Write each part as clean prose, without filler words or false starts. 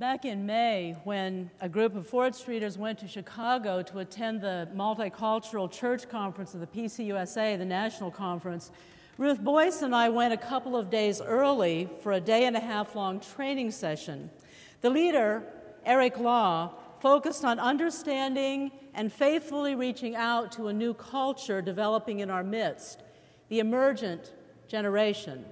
Back in May, when a group of Ford Streeters went to Chicago to attend the Multicultural Church Conference of the PCUSA, the national conference, Ruth Boyce and I went a couple of days early for a day-and-a-half-long training session. The leader, Eric Law, focused on understanding and faithfully reaching out to a new culture developing in our midst, the emergent generation.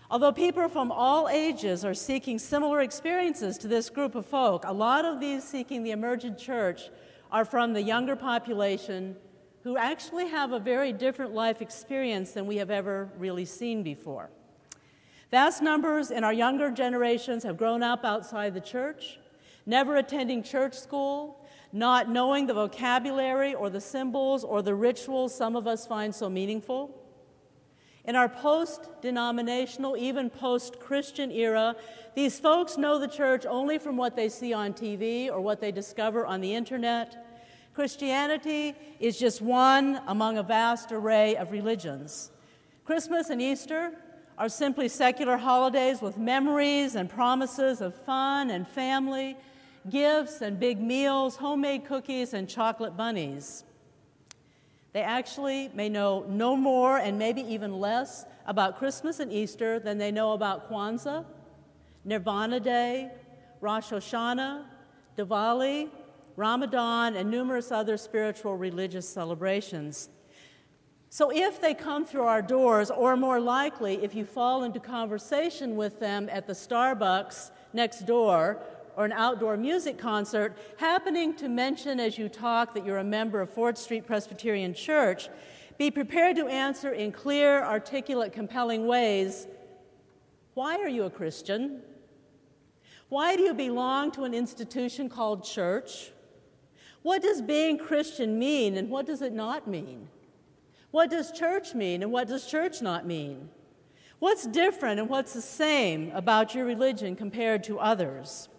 Although people from all ages are seeking similar experiences to this group of folk, a lot of these seeking the emergent church are from the younger population who actually have a very different life experience than we have ever really seen before. Vast numbers in our younger generations have grown up outside the church, never attending church school, not knowing the vocabulary or the symbols or the rituals some of us find so meaningful. In our post-denominational, even post-Christian era, these folks know the church only from what they see on TV or what they discover on the internet. Christianity is just one among a vast array of religions. Christmas and Easter are simply secular holidays with memories and promises of fun and family, gifts and big meals, homemade cookies and chocolate bunnies. They actually may know no more and maybe even less about Christmas and Easter than they know about Kwanzaa, Nirvana Day, Rosh Hashanah, Diwali, Ramadan, and numerous other spiritual religious celebrations. So if they come through our doors, or more likely, if you fall into conversation with them at the Starbucks next door, or an outdoor music concert, happening to mention as you talk that you're a member of Ford Street Presbyterian Church, be prepared to answer in clear, articulate, compelling ways, why are you a Christian? Why do you belong to an institution called church? What does being Christian mean and what does it not mean? What does church mean and what does church not mean? What's different and what's the same about your religion compared to others?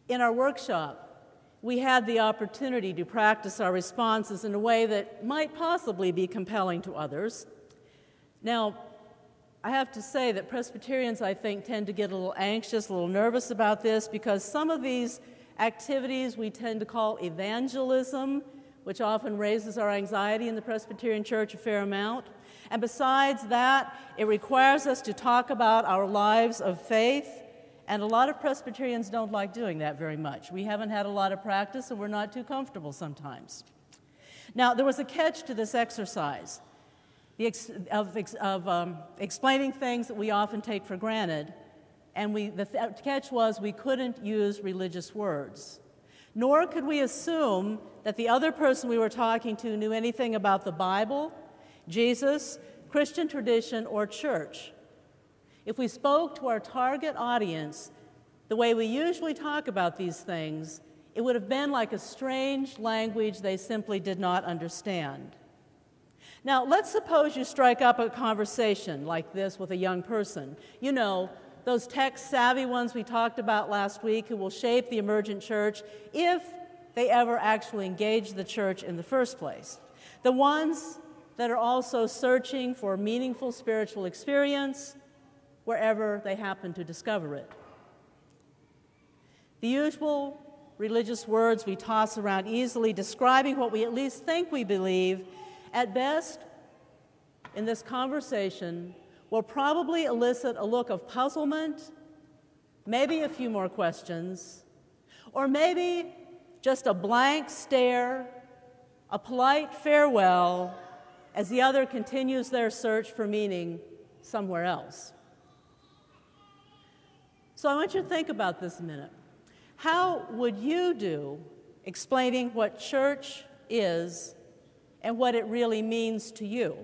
In our workshop, we had the opportunity to practice our responses in a way that might possibly be compelling to others. Now, I have to say that Presbyterians, I think, tend to get a little anxious, a little nervous about this because some of these activities we tend to call evangelism, which often raises our anxiety in the Presbyterian Church a fair amount. And besides that, it requires us to talk about our lives of faith. And a lot of Presbyterians don't like doing that very much. We haven't had a lot of practice, and we're not too comfortable sometimes. Now, there was a catch to this exercise of explaining things that we often take for granted, and the catch was we couldn't use religious words. Nor could we assume that the other person we were talking to knew anything about the Bible, Jesus, Christian tradition, or church. If we spoke to our target audience the way we usually talk about these things, it would have been like a strange language they simply did not understand. Now, let's suppose you strike up a conversation like this with a young person. You know, those tech-savvy ones we talked about last week who will shape the emergent church if they ever actually engage the church in the first place. The ones that are also searching for meaningful spiritual experience wherever they happen to discover it. The usual religious words we toss around easily describing what we at least think we believe, at best, in this conversation, will probably elicit a look of puzzlement, maybe a few more questions, or maybe just a blank stare, a polite farewell, as the other continues their search for meaning somewhere else. So I want you to think about this a minute. How would you do explaining what church is and what it really means to you?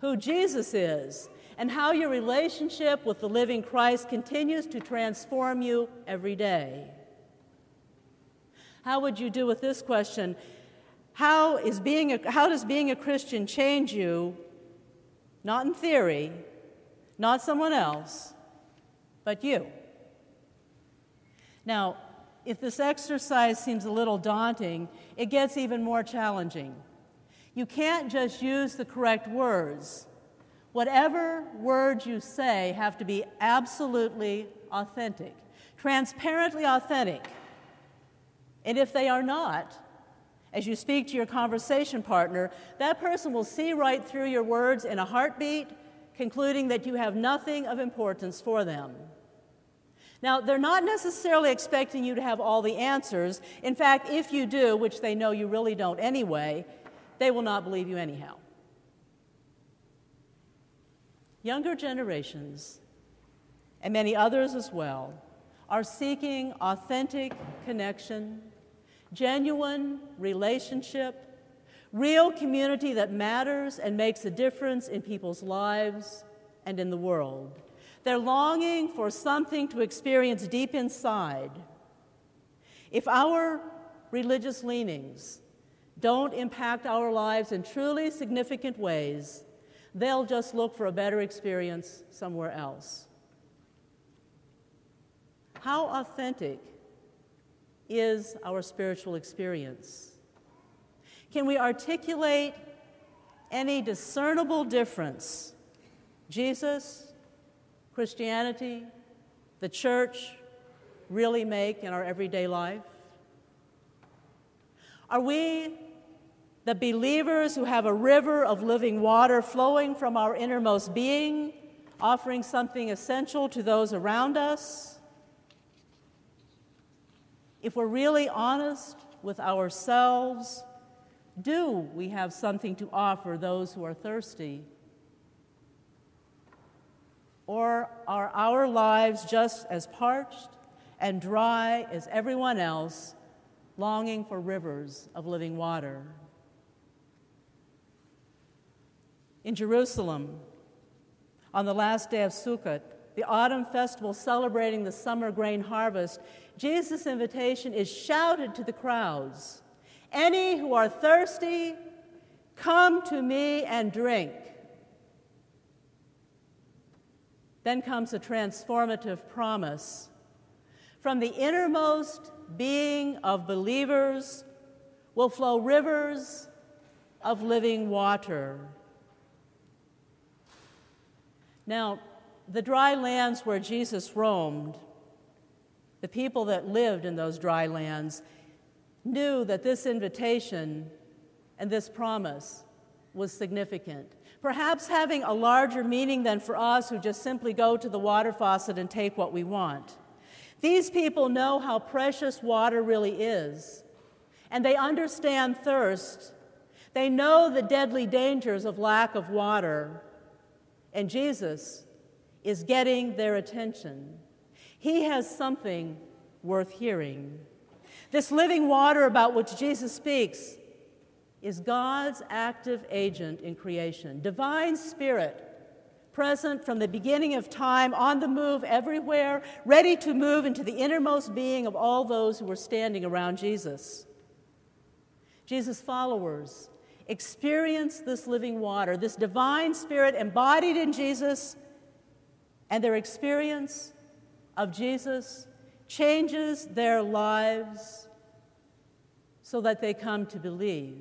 Who Jesus is and how your relationship with the living Christ continues to transform you every day? How would you do with this question? How does being a Christian change you, not in theory, not someone else, but you? Now, if this exercise seems a little daunting, it gets even more challenging. You can't just use the correct words. Whatever words you say have to be absolutely authentic, transparently authentic. And if they are not, as you speak to your conversation partner, that person will see right through your words in a heartbeat, concluding that you have nothing of importance for them. Now, they're not necessarily expecting you to have all the answers. In fact, if you do, which they know you really don't anyway, they will not believe you anyhow. Younger generations, and many others as well, are seeking authentic connection, genuine relationship, real community that matters and makes a difference in people's lives and in the world. They're longing for something to experience deep inside. If our religious leanings don't impact our lives in truly significant ways, they'll just look for a better experience somewhere else. How authentic is our spiritual experience? Can we articulate any discernible difference Jesus, Christianity, the church really make in our everyday life? Are we the believers who have a river of living water flowing from our innermost being, offering something essential to those around us? If we're really honest with ourselves, do we have something to offer those who are thirsty? Or are our lives just as parched and dry as everyone else, longing for rivers of living water? In Jerusalem, on the last day of Sukkot, the autumn festival celebrating the summer grain harvest, Jesus' invitation is shouted to the crowds. Any who are thirsty, come to me and drink. Then comes a transformative promise. From the innermost being of believers will flow rivers of living water. Now, the dry lands where Jesus roamed, the people that lived in those dry lands knew that this invitation and this promise was significant, perhaps having a larger meaning than for us who just simply go to the water faucet and take what we want. These people know how precious water really is, and they understand thirst. They know the deadly dangers of lack of water, and Jesus is getting their attention. He has something worth hearing. This living water about which Jesus speaks is God's active agent in creation, divine spirit, present from the beginning of time, on the move everywhere, ready to move into the innermost being of all those who were standing around Jesus. Jesus' followers experience this living water, this divine spirit embodied in Jesus, and their experience of Jesus changes their lives so that they come to believe.